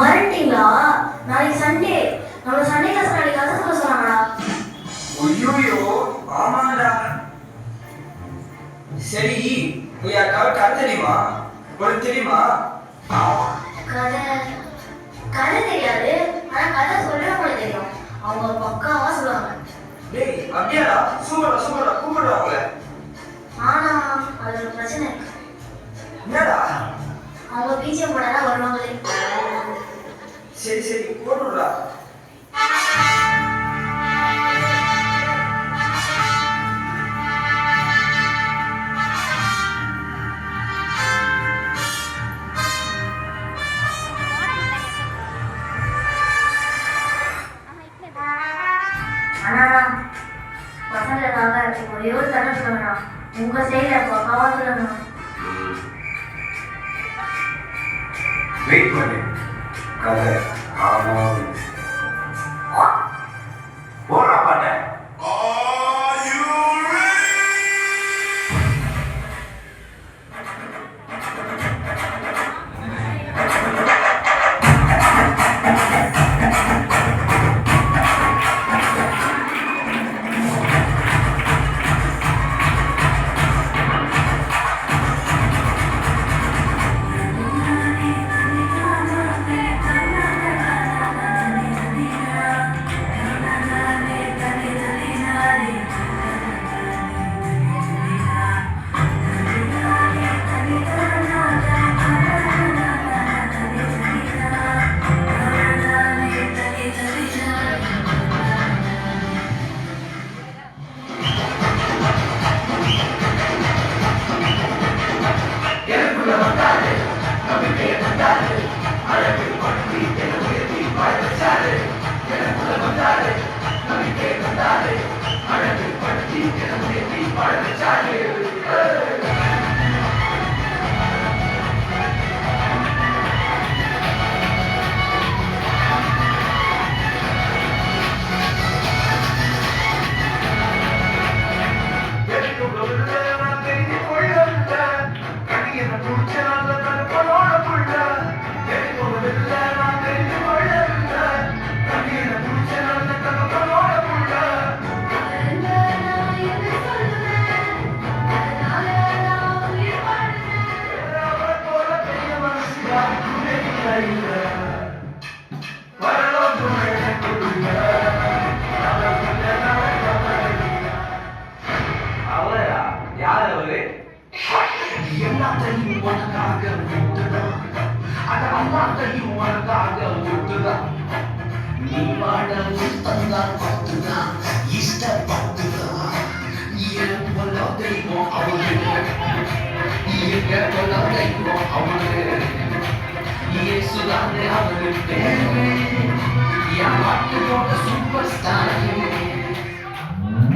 மறந்துட்டீங்களா? நாளைக்கு சண்டே, நம்ம சண்டே கிளாஸ் நாளைக்கு கதை சொல்ல சொன்னாங்கடா. ஐயோ ஆமாடா. சரி, நீ யாருக்காவது கதை தெரியுமா? உனக்கு தெரியுமா? கதை கதை தெரியாது, ஆனா கதை சொல்றவங்க தெரியும். அவங்க பக்காவா சொல்லுவாங்க. டேய் அப்படியாடா? சூப்பரா சூப்பரா, கூப்பிடுறா அவங்கள. ஆனா அது ஒரு பிரச்சனை இருக்கு. என்னடா? அவங்க பிஜிஎம் போடாதான் வருவாங்களே. சரி சரி போடுறா. அண்ணா பசங்களுக்காக ஒரே ஒரு கதை சொல்லுங்கண்ணா. உங்க சைடுல பக்காவா சொல்லுங்கண்ணா. வெயிட் பண்ணு. கதை ஆமாம் போடுறா பாட்ட.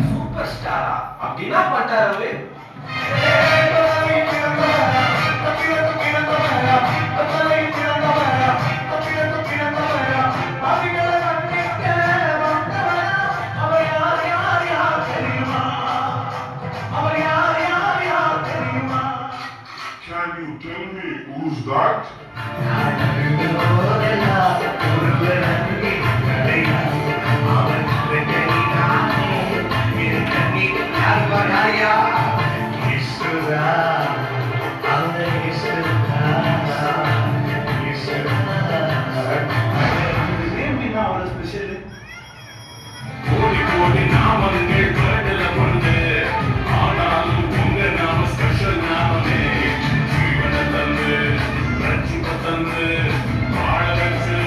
சூப்பர் ஸ்டாரா? அப்படின்னா பட்டாரவே. Can you tell me who's that? வாழ வச்சு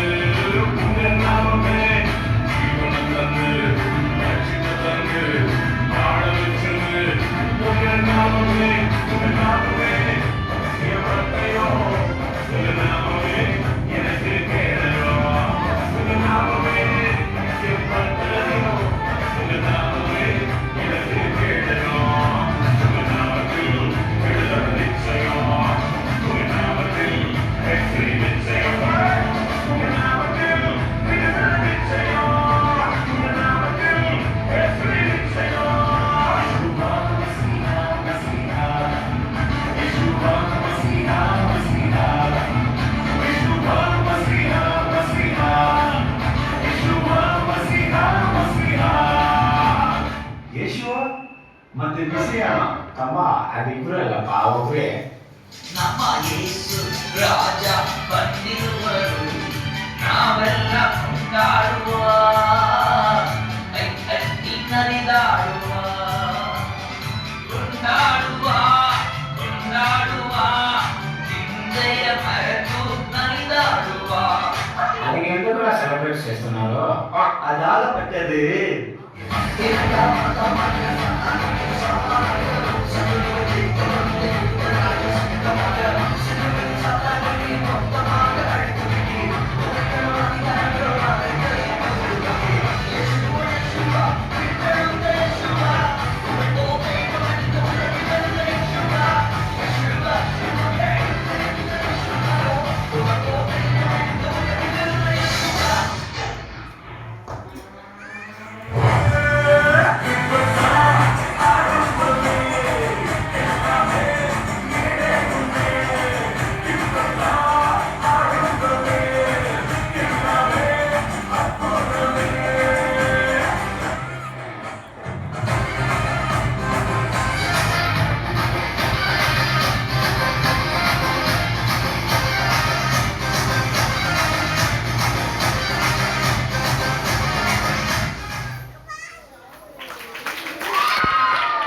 ಅದು ಬಿಸಿ ಅಣ್ಣ ತಮ್ಮ ಅದಿಬ್ರು ಅಲ್ಲಪ್ಪ ಒಬ್ಬರೇ ನಮ್ಮ ಯೇಸು ರಾಜ ಬಂದಿರುವರು ನಾವೆಲ್ಲ ಕೊಂಡಾಡುವ ಕೈ ಕಟ್ಟಿ ನಲಿದಾಡುವ ಕೊಂಡಾಡುವ ಕೊಂಡಾಡುವ ನಿಂದೆಯ ಮರೆತು ನಲಿದಾಡುವ. అది ఎందుకు కూడా సెలబ్రేట్ చేస్తున్నారు అదాల పట్టది ఎంత